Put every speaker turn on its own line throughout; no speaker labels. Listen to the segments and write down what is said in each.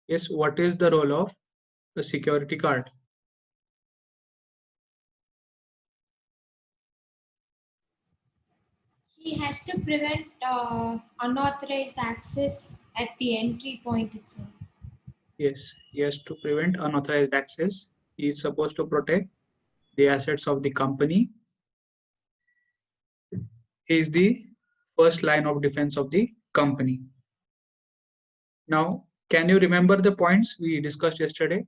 Yes, what is the role of a security card?
He has to prevent unauthorized access at the entry point itself.
Yes, yes, to prevent unauthorized access. He is supposed to protect the assets of the company. He is the first line of defense of the company. Now, can you remember the points we discussed yesterday?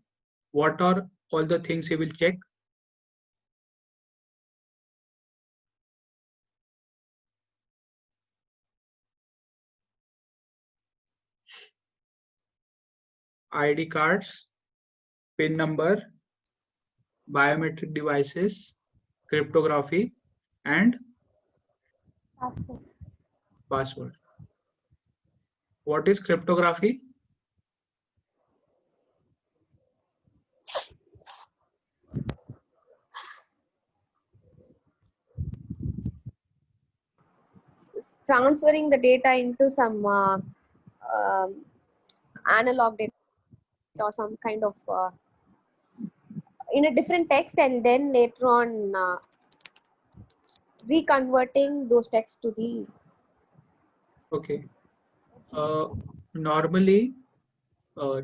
What are all the things he will check? ID cards, PIN number, biometric devices, cryptography, and
Password.
password. What is cryptography?
Transferring the data into some um, analog data or some kind of in a different text, and then later on reconverting those texts to the
Okay. Normally,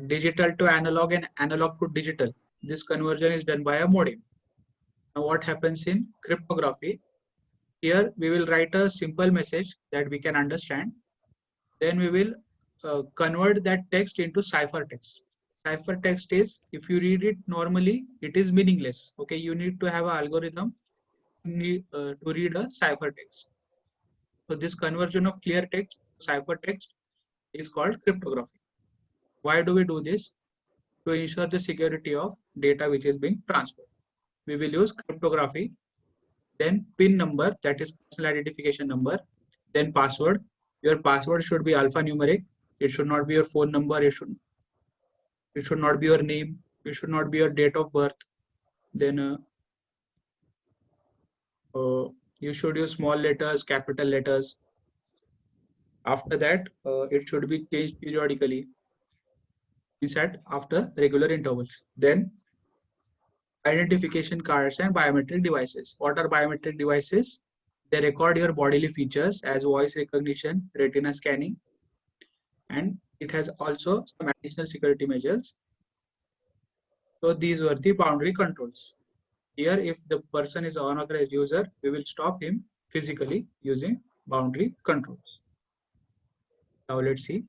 digital to analog and analog to digital. This conversion is done by a modem. Now, what happens in cryptography? Here, we will write a simple message that we can understand. Then we will convert that text into ciphertext. Ciphertext is, if you read it normally, it is meaningless. Okay, you need to have an algorithm to read a ciphertext. So this conversion of clear text to ciphertext is called cryptography. Why do we do this? To ensure the security of data which is being transferred. We will use cryptography, then PIN number, that is personal identification number, then password. Your password should be alphanumeric. It should not be your phone number. It should not be your name. It should not be your date of birth. Then you should use small letters, capital letters. After that, it should be changed periodically, reset after regular intervals. Then identification cards and biometric devices. What are biometric devices? They record your bodily features as voice recognition, retina scanning, and it has also some additional security measures. So these were the boundary controls. Here, if the person is an unauthorized user, we will stop him physically using boundary controls. Now let's see.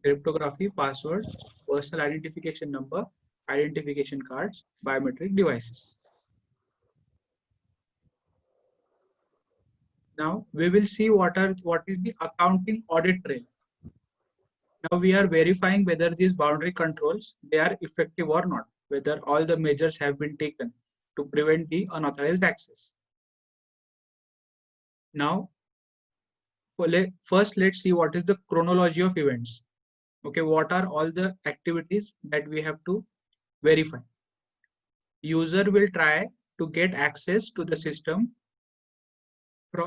Cryptography, password, personal identification number, identification cards, biometric devices. Now we will see what is the accounting audit trail. Now we are verifying whether these boundary controls, they are effective or not, whether all the measures have been taken to prevent the unauthorized access. Now first let's see what is the chronology of events. Okay, what are all the activities that we have to verify? User will try to get access to the system.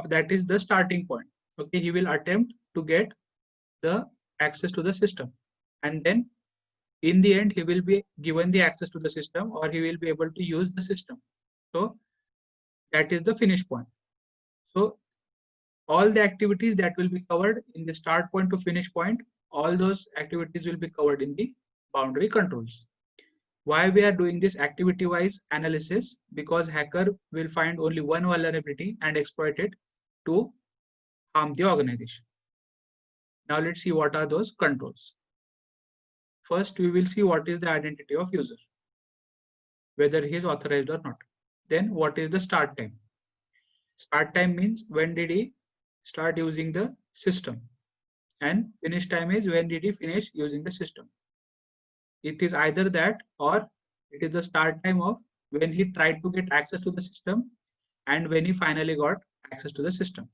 That is the starting point. Okay, he will attempt to get the access to the system, and then in the end he will be given the access to the system, or he will be able to use the system. So that is the finish point. So all the activities that will be covered in the start point to finish point, all those activities will be covered in the boundary controls. Why we are doing this activity wise analysis? Because hacker will find only one vulnerability and exploit it to harm the organization. Now let's see what are those controls. First, we will see what is the identity of user, whether he is authorized or not. Then what is the start time? Start time means when did he start using the system, and finish time is when did he finish using the system. It is either that, or it is the start time of when he tried to get access to the system and when he finally got access to the system.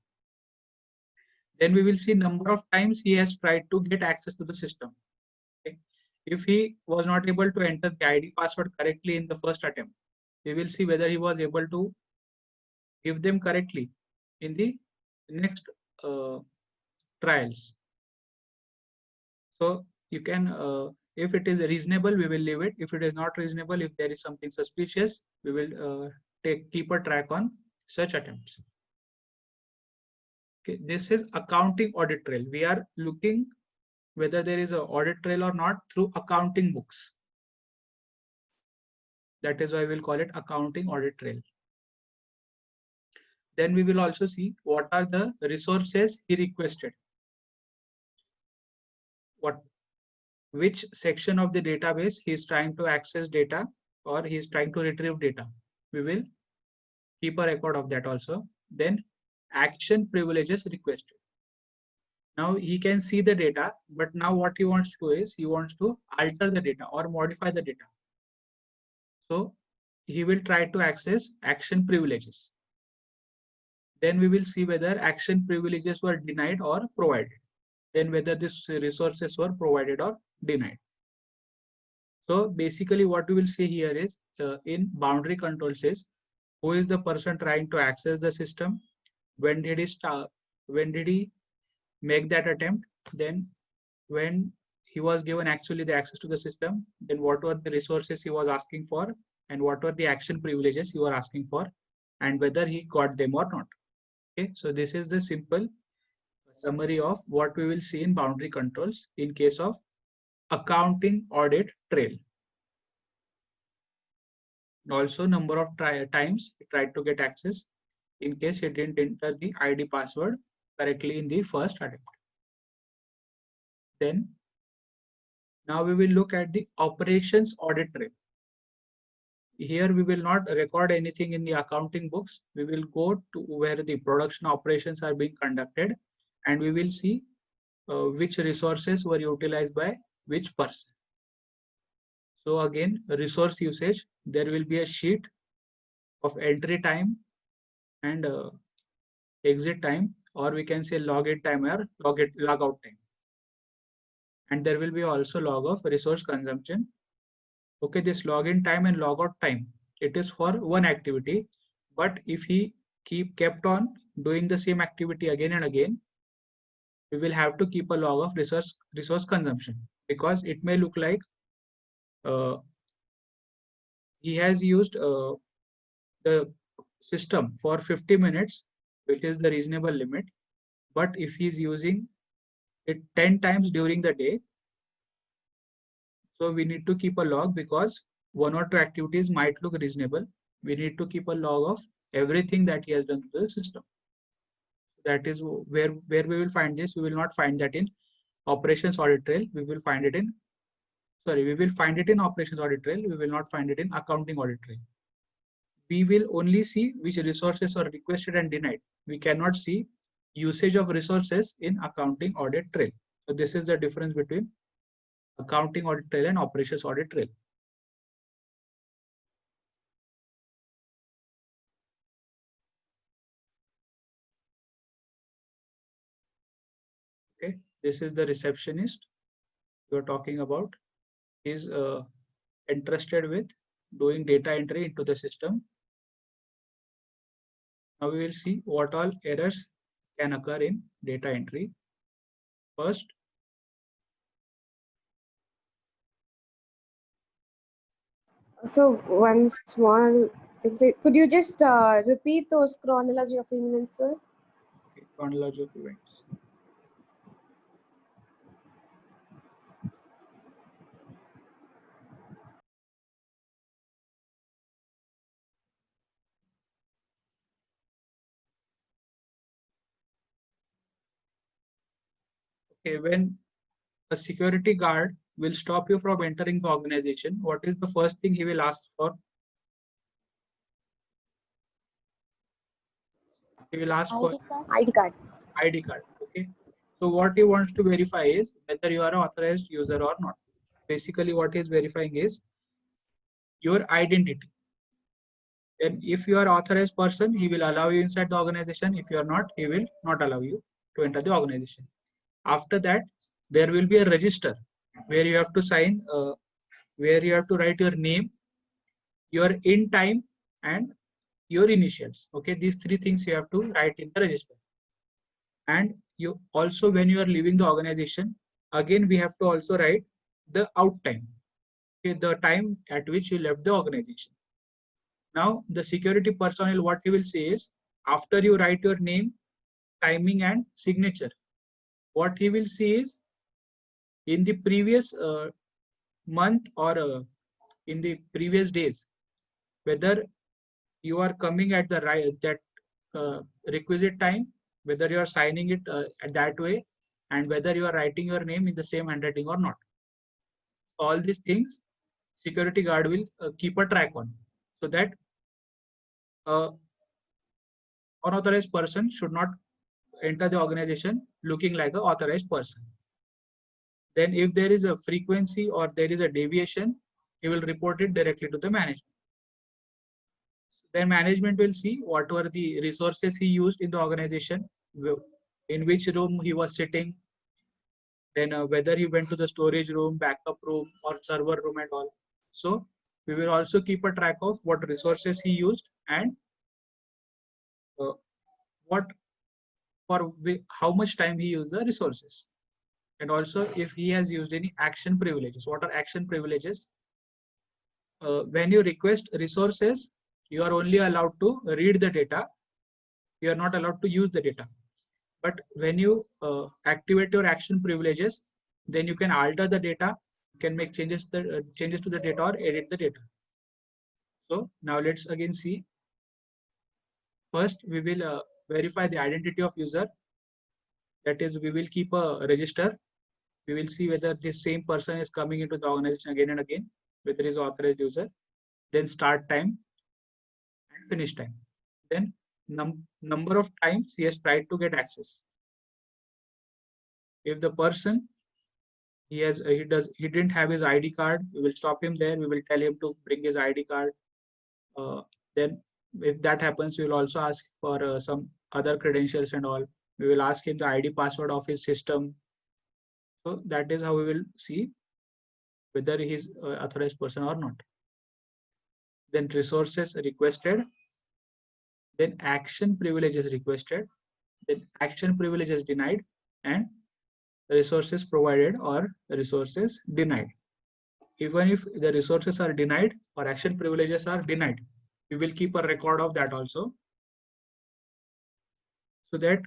Then we will see number of times he has tried to get access to the system. Okay. If he was not able to enter the ID password correctly in the first attempt, we will see whether he was able to give them correctly in the next trials. So you can, if it is reasonable, we will leave it. If it is not reasonable, if there is something suspicious, we will keep a track on such attempts. Okay, this is accounting audit trail. We are looking whether there is an audit trail or not through accounting books. That is why we'll call it accounting audit trail. Then we will also see what are the resources he requested. Which section of the database he is trying to access data or he is trying to retrieve data. We will keep a record of that also. Then action privileges requested. Now he can see the data, but now what he wants to do is he wants to alter the data or modify the data. So he will try to access action privileges. Then we will see whether action privileges were denied or provided. Then whether these resources were provided or denied. So basically what we will see here is in boundary control says who is the person trying to access the system, when did he start, when did he make that attempt, then when he was given actually the access to the system, then what were the resources he was asking for and what were the action privileges he was asking for and whether he got them or not. Okay, so this is the simple summary of what we will see in boundary controls in case of accounting audit trail. Also number of times he tried to get access in case he didn't enter the ID password correctly in the first attempt. Then now we will look at the operations audit trail. Here we will not record anything in the accounting books. We will go to where the production operations are being conducted and we will see which resources were utilized by which person. So again, resource usage, there will be a sheet of entry time and exit time, or we can say login time or logout time. And there will be also log of resource consumption. Okay, this login time and logout time, it is for one activity, but if he kept on doing the same activity again and again, we will have to keep a log of resource consumption, because it may look like he has used the system for 50 minutes, which is the reasonable limit. But if he's using it 10 times during the day, so we need to keep a log, because one or two activities might look reasonable. We need to keep a log of everything that he has done to the system. That is where we will find this. We will not find that in operations audit trail. We will find it in, we will find it in operations audit trail. We will not find it in accounting audit trail. We will only see which resources are requested and denied. We cannot see usage of resources in accounting audit trail. So this is the difference between accounting audit trail and operations audit trail. Okay, this is the receptionist you're talking about. Is interested with doing data entry into the system. Now we will see what all errors can occur in data entry. First,
So one small thing, could you just repeat those chronology of events, sir?
chronology of events. Okay, when a security guard will stop you from entering the organization, what is the first thing he will ask for? He will ask for
ID card.
ID card. Okay. So what he wants to verify is whether you are an authorized user or not. Basically, what he is verifying is your identity. Then if you are authorized person, he will allow you inside the organization. If you are not, he will not allow you to enter the organization. After that, there will be a register where you have to sign, where you have to write your name, your in time, and your initials. Okay, these three things you have to write in the register. And you also, when you are leaving the organization, again we have to also write the out time, okay, the time at which you left the organization. Now the security personnel, what he will say is, after you write your name, timing and signature, what he will see is in the previous month or in the previous days, whether you are coming at the right that requisite time, whether you are signing it that way, and whether you are writing your name in the same handwriting or not. All these things security guard will keep a track on, so that unauthorized person should not enter the organization looking like an authorized person. Then if there is a frequency or there is a deviation, he will report it directly to the management. Then management will see what were the resources he used in the organization, in which room he was sitting, then whether he went to the storage room, backup room, or server room and all. So we will also keep a track of what resources he used and what for how much time he used the resources. And also if he has used any action privileges. What are action privileges? When you request resources, you are only allowed to read the data. You are not allowed to use the data. But when you activate your action privileges, then you can alter the data, you can make changes to the data or edit the data. So now let's again see. First, we will verify the identity of user. That is, we will keep a register. We will see whether this same person is coming into the organization again and again, whether he is authorized user. Then start time and finish time. Then number of times he has tried to get access. If the person he didn't have his ID card, we will stop him there. We will tell him to bring his ID card. Then if that happens, we will also ask for some other credentials and all. We will ask him the ID password of his system. So that is how we will see whether he is an authorized person or not. Then resources requested, then action privileges requested, then action privileges denied, and resources provided or resources denied. Even if the resources are denied or action privileges are denied, we will keep a record of that also, so that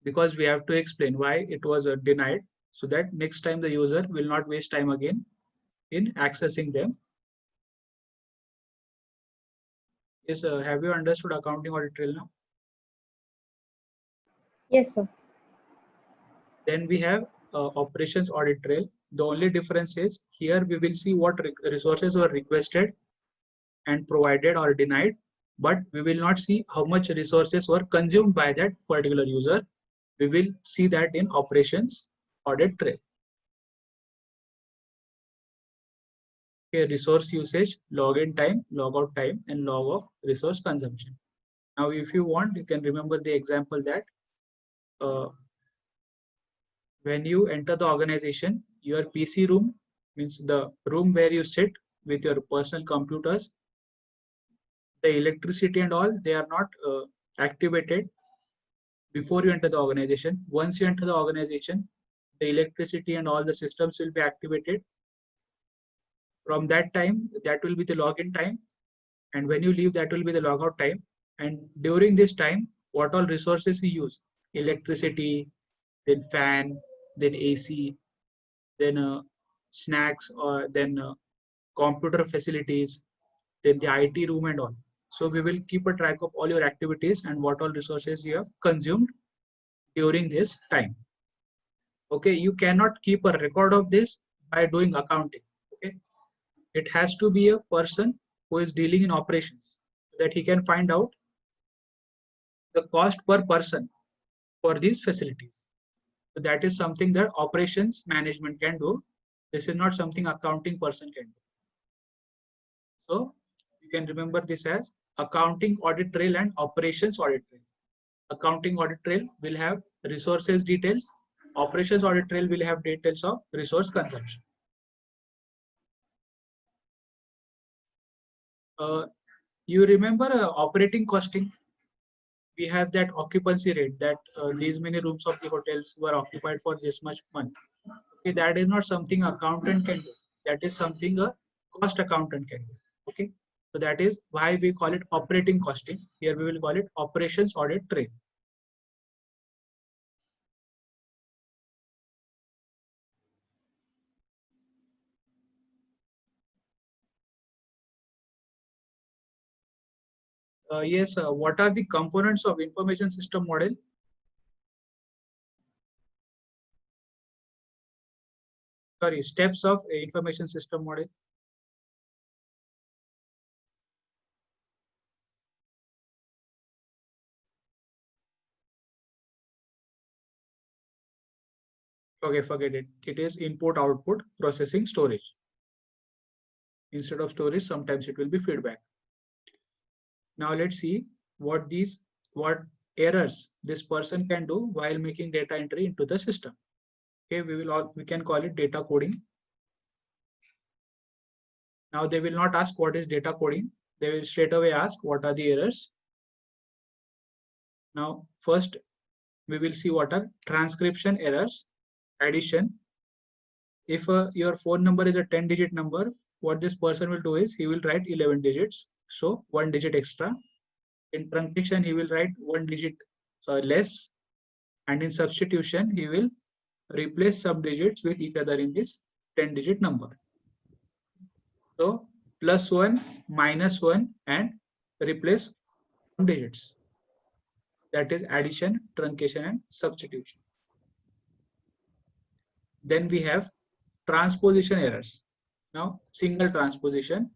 because we have to explain why it was denied, so that next time the user will not waste time again in accessing them. Yes, have you understood accounting audit trail now?
Yes, sir.
Then we have operations audit trail. The only difference is here we will see what resources were requested and provided or denied, but we will not see how much resources were consumed by that particular user. We will see that in operations audit trail. Okay, resource usage, login time, logout time, and log of resource consumption. Now, if you want, you can remember the example that when you enter the organization, your PC room, means the room where you sit with your personal computers, the electricity and all, they are not activated before you enter the organization. Once you enter the organization, the electricity and all the systems will be activated. From that time, that will be the login time. And when you leave, that will be the logout time. And during this time, what all resources you use? Electricity, then fan, then AC, then snacks, or then computer facilities, then the IT room and all. So we will keep a track of all your activities and what all resources you have consumed during this time. Okay, you cannot keep a record of this by doing accounting. Okay, it has to be a person who is dealing in operations, so that he can find out the cost per person for these facilities. So that is something that operations management can do. This is not something accounting person can do. So you can remember this as accounting audit trail and operations audit trail. Accounting audit trail will have resources details. Operations audit trail will have details of resource consumption. You remember operating costing? we have that occupancy rate, that these many rooms of the hotels were occupied for this much month. Okay, that is not something accountant can do. That is something a cost accountant can do. Okay, so that is why we call it operating costing. Here we will call it operations audit trail. Yes, what are the components of information system model? Sorry, steps of a information system model. Okay, forget it. It is input, output, processing, storage. Instead of storage, sometimes it will be feedback. Now let's see what errors this person can do while making data entry into the system. Okay, we can call it data coding. Now they will not ask what is data coding. They will straight away ask what are the errors. Now first we will see what are transcription errors. Addition. If your phone number is a 10-digit number, what this person will do is he will write 11 digits, so 1 digit extra. In truncation, he will write 1 digit less, and in substitution, he will replace some digits with each other in this 10-digit number. So +1, -1, and replace digits. That is addition, truncation, and substitution. Then we have transposition errors. Now, single transposition.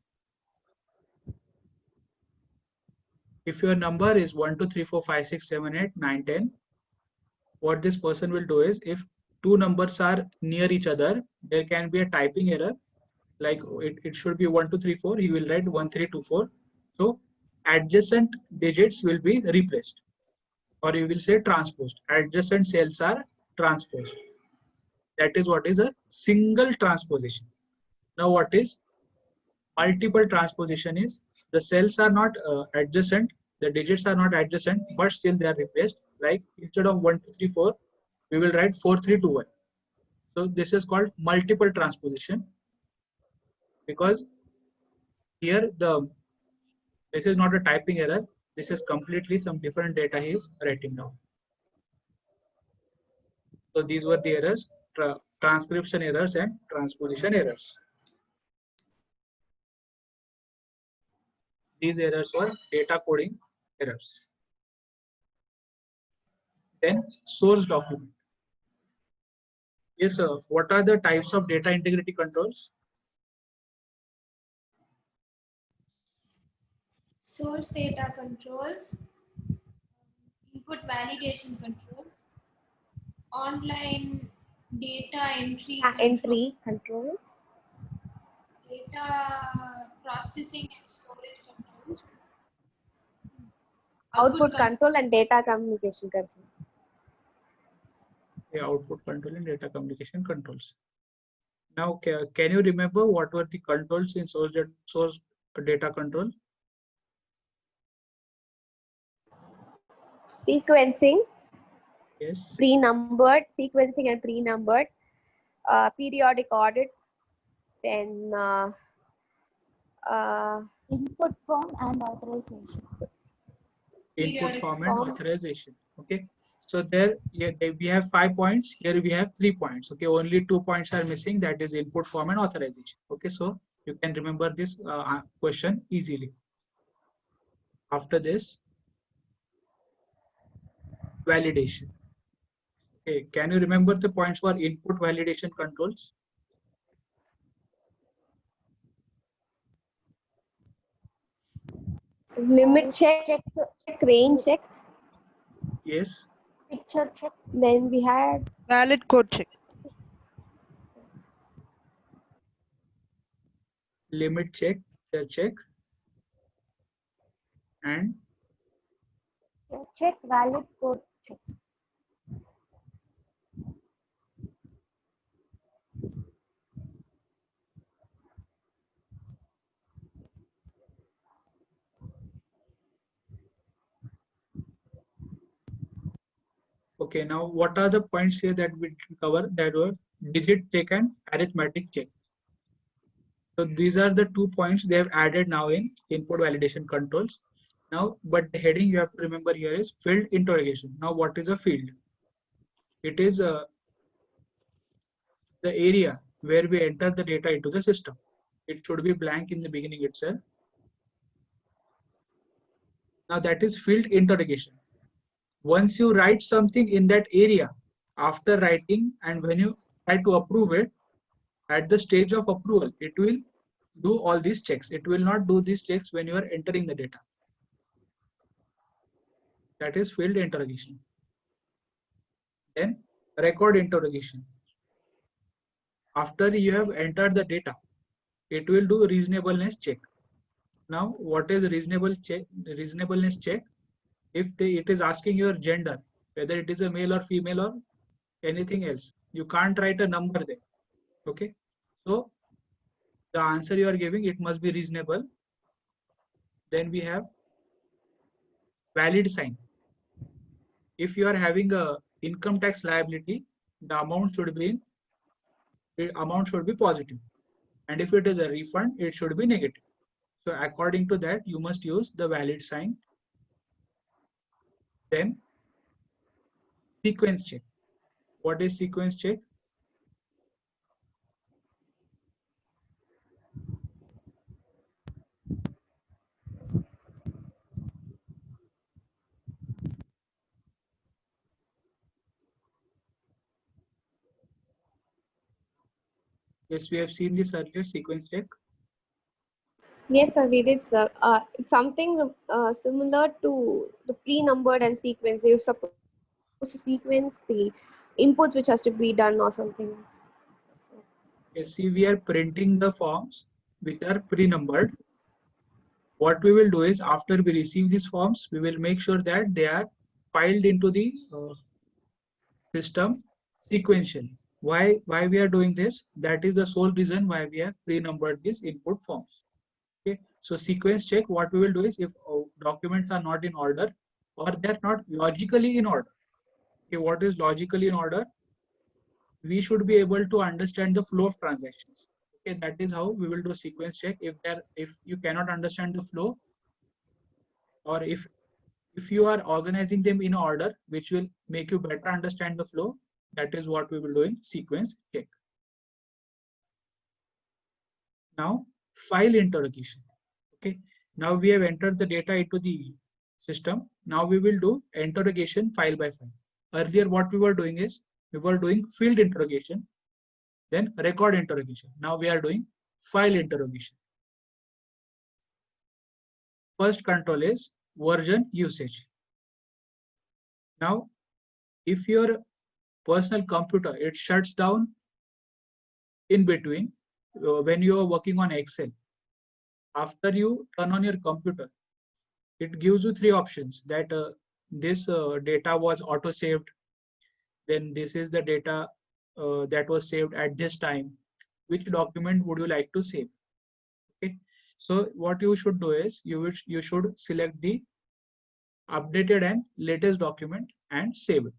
If your number is 1, 2, 3, 4, 5, 6, 7, 8, 9, 10, what this person will do is if two numbers are near each other, there can be a typing error. Like it should be 1, 2, 3, 4. He will write 1, 3, 2, 4. So adjacent digits will be replaced, or you will say transposed. Adjacent cells are transposed. That is what is a single transposition. Now what is multiple transposition is the cells are not adjacent, the digits are not adjacent, but still they are replaced. Like instead of 1, 2, 3, 4, we will write 4, 3, 2, 1. So this is called multiple transposition, because here this is not a typing error. This is completely some different data he is writing down. So these were the errors, transcription errors and transposition errors. These errors were data coding errors. Then source document. Yes, sir. What are the types of data integrity controls?
Source data controls, input validation controls, online data entry
controls.
Data processing and storage controls,
Output control and data communication control.
Yeah, output control and data communication controls. Now, can you remember what were the controls in source data control?
Sequencing,
Yes.
pre-numbered, sequencing and pre-numbered, periodic audit, then
input form and authorization.
Input form and authorization. Okay. So there, yeah, we have 5 points. Here we have 3 points. Okay, only 2 points are missing. That is input form and authorization. Okay, so you can remember this question easily. After this, validation. Okay, can you remember the points for input validation controls?
limit check, range check.
Yes.
Picture check.
Then we had
valid code check.
Limit check, check, and
Check valid code check.
Okay, now what are the points here that we cover? That were digit check and arithmetic check. So these are the 2 points they have added now in input validation controls. Now, but the heading you have to remember here is field interrogation. Now, what is a field? It is the area where we enter the data into the system. It should be blank in the beginning itself. Now that is field interrogation. Once you write something in that area, after writing and when you try to approve it, at the stage of approval, it will do all these checks. It will not do these checks when you are entering the data. That is field interrogation. Then record interrogation. After you have entered the data, it will do reasonableness check. Now, what is reasonableness check? If it is asking your gender, whether it is a male or female or anything else, you can't write a number there. Okay, so the answer you are giving, it must be reasonable. Then we have valid sign. If you are having a income tax liability, the amount should be positive, and if it is a refund, it should be negative. So according to that, you must use the valid sign. Then sequence check. What is sequence check? Yes, we have seen this earlier, sequence check.
Yes, sir, we did, sir. It's something similar to the pre-numbered and sequence. You're supposed to sequence the inputs which has to be done or something.
Yes, see, we are printing the forms which are pre-numbered. What we will do is, after we receive these forms, we will make sure that they are filed into the system sequentially. Why we are doing this? That is the sole reason why we have pre-numbered these input forms. Okay, so sequence check, what we will do is, if documents are not in order or they're not logically in order. Okay, what is logically in order? We should be able to understand the flow of transactions. Okay, that is how we will do sequence check. If you cannot understand the flow, or if you are organizing them in order, which will make you better understand the flow, that is what we will do in sequence check. Now, file interrogation. Okay, now we have entered the data into the system. Now we will do interrogation file by file. Earlier, what we were doing is, we were doing field interrogation, then record interrogation. Now we are doing file interrogation. First control is version usage. Now, if your personal computer, it shuts down in between when you are working on Excel, after you turn on your computer, it gives you 3 options that this data was auto saved, then this is the data that was saved at this time, which document would you like to save? Okay, so what you should do is, you should select the updated and latest document and save it.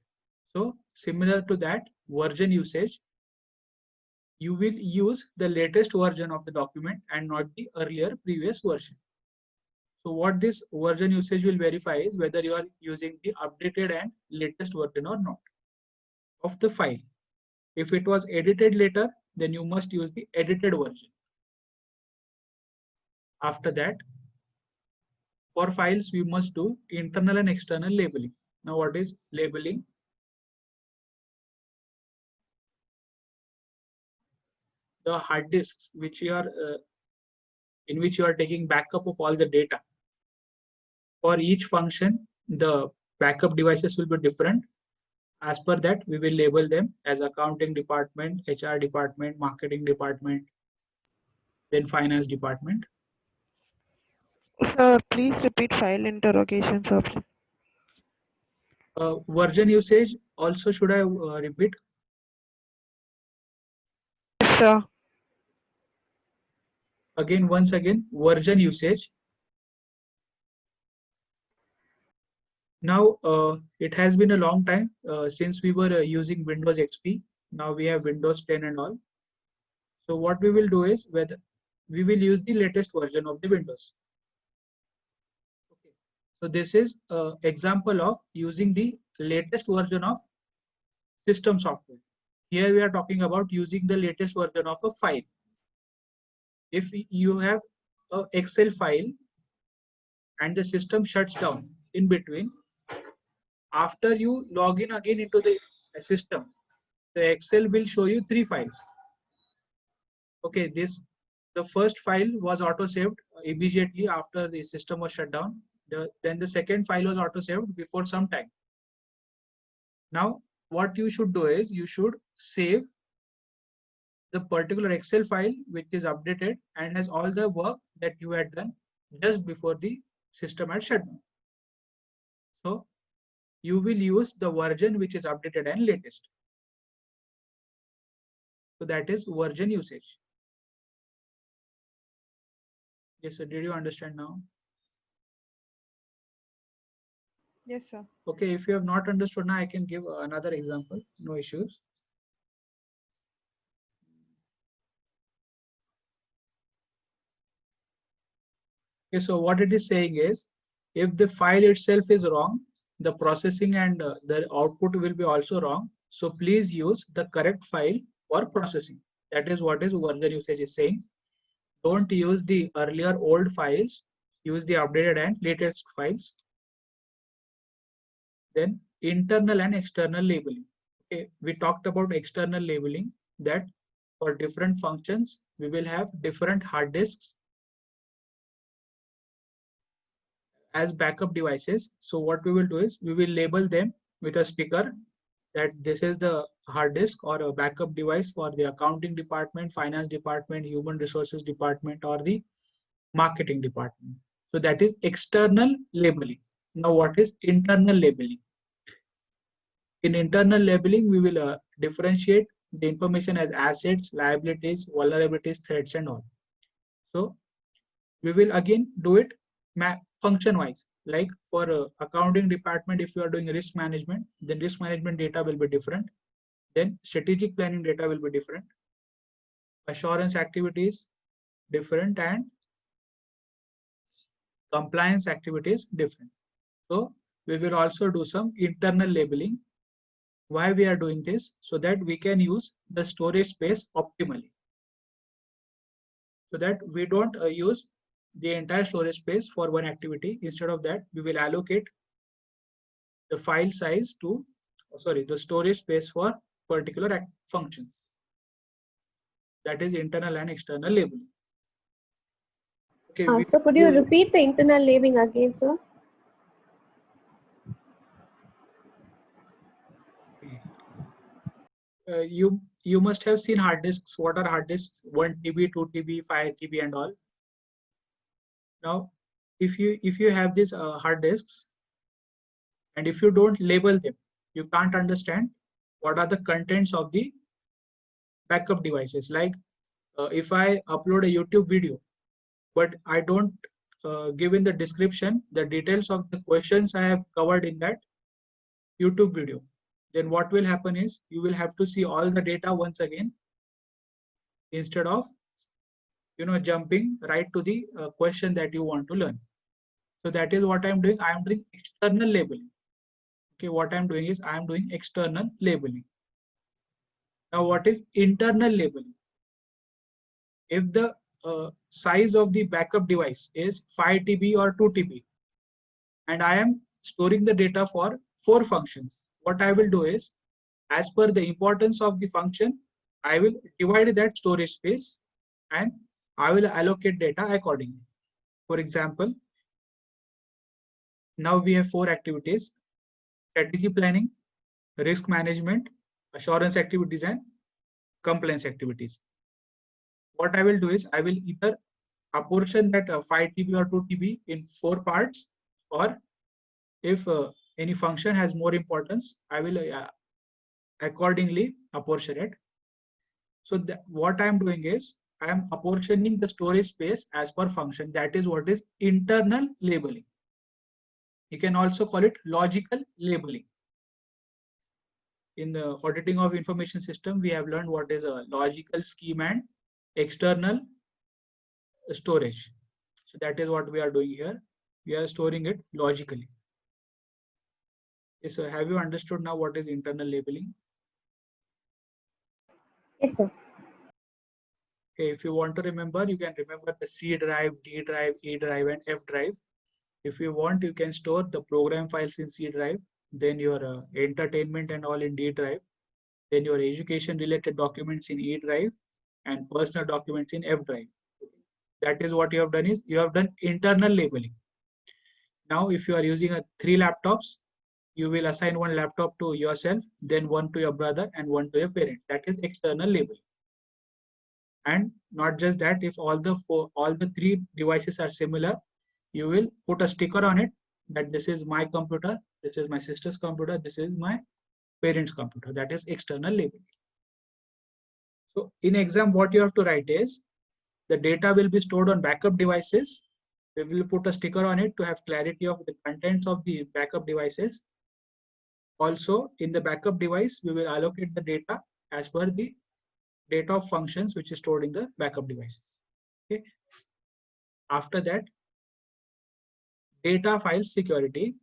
So similar to that, version usage, you will use the latest version of the document and not the earlier previous version. So what this version usage will verify is whether you are using the updated and latest version or not of the file. If it was edited later, then you must use the edited version. After that, for files, we must do internal and external labeling. Now, what is labeling? The hard disks which you are in which you are taking backup of all the data. For each function, the backup devices will be different. As per that, we will label them as accounting department, HR department, marketing department, then finance department.
Sir, please repeat file interrogation, sir.
Version usage also, should I repeat?
Yes, sir.
Once again, version usage. Now, it has been a long time since we were using Windows XP. Now we have Windows 10 and all. So what we will do is whether we will use the latest version of the Windows. Okay. So this is an example of using the latest version of system software. Here we are talking about using the latest version of a file. If you have a Excel file and the system shuts down in between, after you log in again into the system, the Excel will show you 3 files. Okay, the first file was auto saved immediately after the system was shut down. Then the second file was auto saved before some time. Now what you should do is you should save the particular Excel file which is updated and has all the work that you had done just before the system had shut down. So you will use the version which is updated and latest. So that is version usage. Yes, sir. Did you understand now?
Yes, sir.
Okay, if you have not understood now, I can give another example. No issues. Okay, so what it is saying is, if the file itself is wrong, the processing and the output will be also wrong. So please use the correct file for processing. That is what is version usage is saying. Don't use the earlier old files. Use the updated and latest files. Then internal and external labeling. Okay, we talked about external labeling, that for different functions we will have different hard disks as backup devices. So what we will do is we will label them with a sticker that this is the hard disk or a backup device for the accounting department, finance department, human resources department, or the marketing department. So that is external labeling. Now what is internal labeling? In internal labeling, we will differentiate the information as assets, liabilities, vulnerabilities, threats, and all. So we will again do it function wise. Like for accounting department, if you are doing risk management, then risk management data will be different. Then strategic planning data will be different. Assurance activities different, and compliance activities different. So we will also do some internal labeling. Why we are doing this? So that we can use the storage space optimally. So that we don't use the entire storage space for one activity. Instead of that, we will allocate the file size to, the storage space for particular functions. That is internal and external labeling. Okay.
So could you repeat the internal labeling again, sir?
You must have seen hard disks. What are hard disks? 1 TB, 2 TB, 5 TB, and all. Now, if you have these hard disks, and if you don't label them, you can't understand what are the contents of the backup devices. Like if I upload a YouTube video, but I don't give in the description the details of the questions I have covered in that YouTube video, then what will happen is you will have to see all the data once again instead of jumping right to the question that you want to learn. So that is what I'm doing. I'm doing external labeling. Okay, what I'm doing is I'm doing external labeling. Now what is internal labeling? If the size of the backup device is 5 TB or 2 TB, and I am storing the data for 4 functions, what I will do is, as per the importance of the function, I will divide that storage space and I will allocate data accordingly. For example, now we have 4 activities: strategy planning, risk management, assurance activities, and compliance activities. What I will do is I will either apportion that 5 TB or 2 TB in 4 parts, or if any function has more importance, I will accordingly apportion it. So what I am doing is I am apportioning the storage space as per function. That is what is internal labeling. You can also call it logical labeling. In the auditing of information system, we have learned what is a logical scheme and external storage. So that is what we are doing here. We are storing it logically. Okay, so have you understood now what is internal labeling?
Yes, sir.
Okay, if you want to remember, you can remember the C drive, D drive, E drive, and F drive. If you want, you can store the program files in C drive, then your entertainment and all in D drive, then your education related documents in E drive, and personal documents in F drive. That is what you have done, is you have done internal labeling. Now, if you are using 3 laptops, you will assign 1 laptop to yourself, then 1 to your brother, and 1 to your parent. That is external labeling. And not just that, if all the 3 devices are similar, you will put a sticker on it that this is my computer, this is my sister's computer, this is my parent's computer. That is external labeling. So in exam, what you have to write is the data will be stored on backup devices. We will put a sticker on it to have clarity of the contents of the backup devices. Also, in the backup device, we will allocate the data as per the data of functions which is stored in the backup devices. Okay. After that, data file security.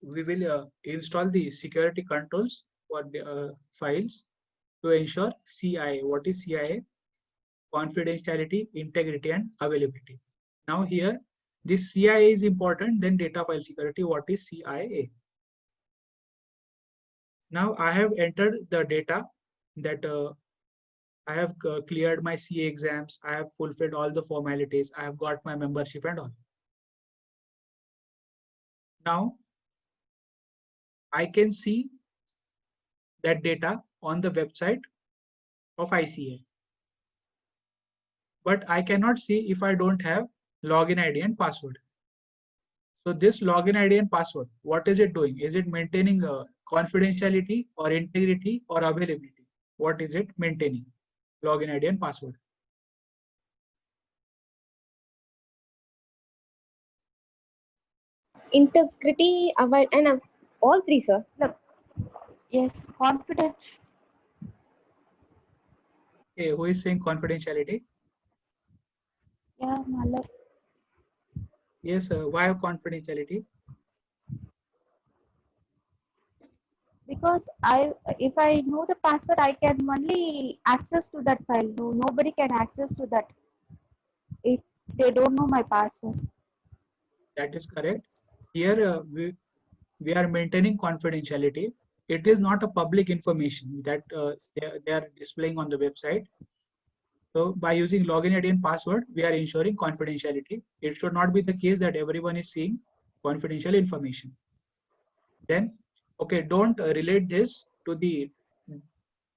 We will install the security controls for the files to ensure CIA. What is CIA? Confidentiality, integrity, and availability. Now here, this CIA is important, then data file security. What is CIA? Now I have entered the data that I have cleared my CA exams. I have fulfilled all the formalities. I have got my membership and all. Now I can see that data on the website of ICA. But I cannot see if I don't have login ID and password. So this login ID and password, what is it doing? Is it maintaining confidentiality or integrity or availability? What is it maintaining? Login ID and password.
Integrity, and all 3, sir.
Yes, confidential.
Okay, who is saying confidentiality?
Yeah, Malak.
Yes, why confidentiality?
Because if I know the password, I can only access to that file. No, nobody can access to that if they don't know my password.
That is correct. Here we are maintaining confidentiality. It is not a public information that they are displaying on the website. So by using login ID and password, we are ensuring confidentiality. It should not be the case that everyone is seeing confidential information. Then, okay, don't relate this to the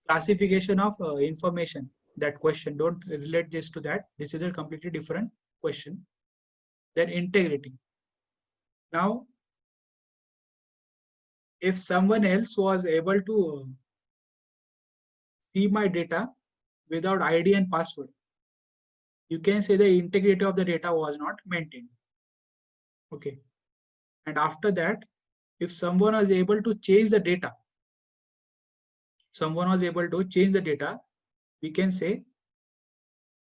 classification of information. That question, don't relate this to that. This is a completely different question. Then integrity. Now, if someone else was able to see my data without ID and password, you can say the integrity of the data was not maintained. Okay. And after that, if someone was able to change the data, we can say,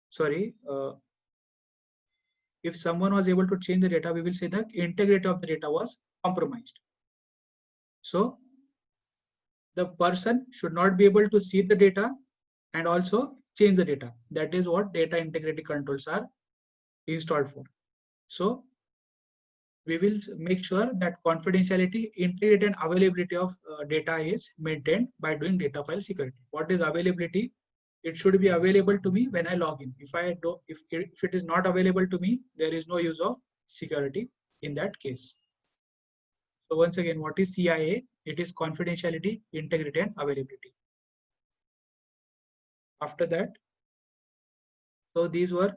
sorry, if someone was able to change the data, we will say the integrity of the data was compromised. So the person should not be able to see the data and also change the data. That is what data integrity controls are installed for. So we will make sure that confidentiality, integrity, and availability of data is maintained by doing data file security. What is availability? It should be available to me when I log in. If it is not available to me, there is no use of security in that case. So once again, what is CIA? It is confidentiality, integrity, and availability. After that, so these were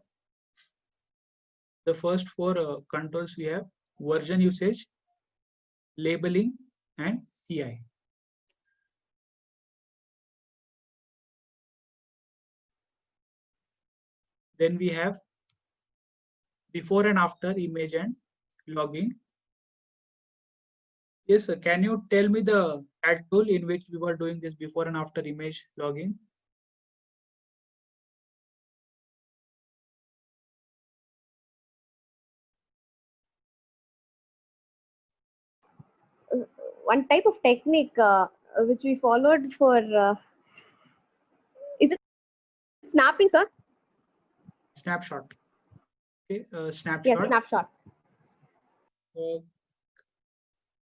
the first 4 controls we have: version usage, labeling, and CI. Then we have before and after image and logging. Yes, sir. Can you tell me the CAD tool in which we were doing this before and after image logging?
One type of technique which we followed for is it snapping, sir?
Snapshot. Okay,
Yes,
snapshot.
snapshot.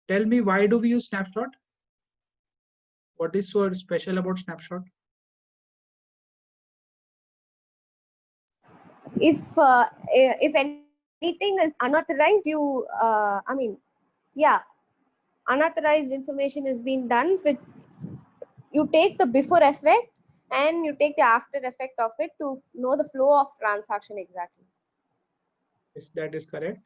Tell me, why do we use snapshot? What is so special about snapshot?
If anything is unauthorized, you I mean, yeah, unauthorized information is being done with, you take the before effect and you take the after effect of it to know the flow of transaction exactly.
Yes, that is correct.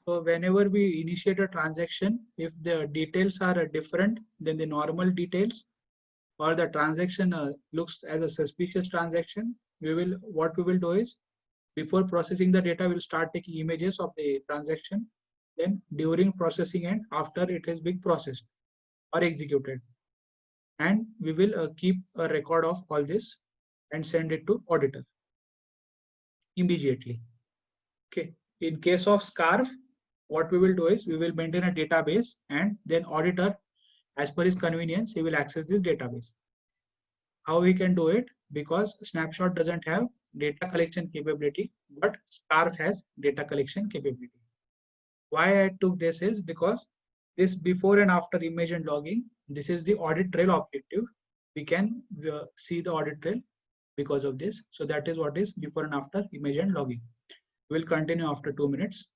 So whenever we initiate a transaction, if the details are different than the normal details, or the transaction looks as a suspicious transaction, what we will do is, before processing the data, we'll start taking images of the transaction. Then during processing and after it has been processed or executed, and we will keep a record of all this and send it to auditor immediately. Okay. In case of SCARF, what we will do is we will maintain a database, and then auditor, as per his convenience, he will access this database. How we can do it? Because Snapshot doesn't have data collection capability, but SCARF has data collection capability. Why I took this is because this before and after image and logging, this is the audit trail objective. We can see the audit trail because of this. So that is what is before and after image and logging. We'll continue after 2 minutes.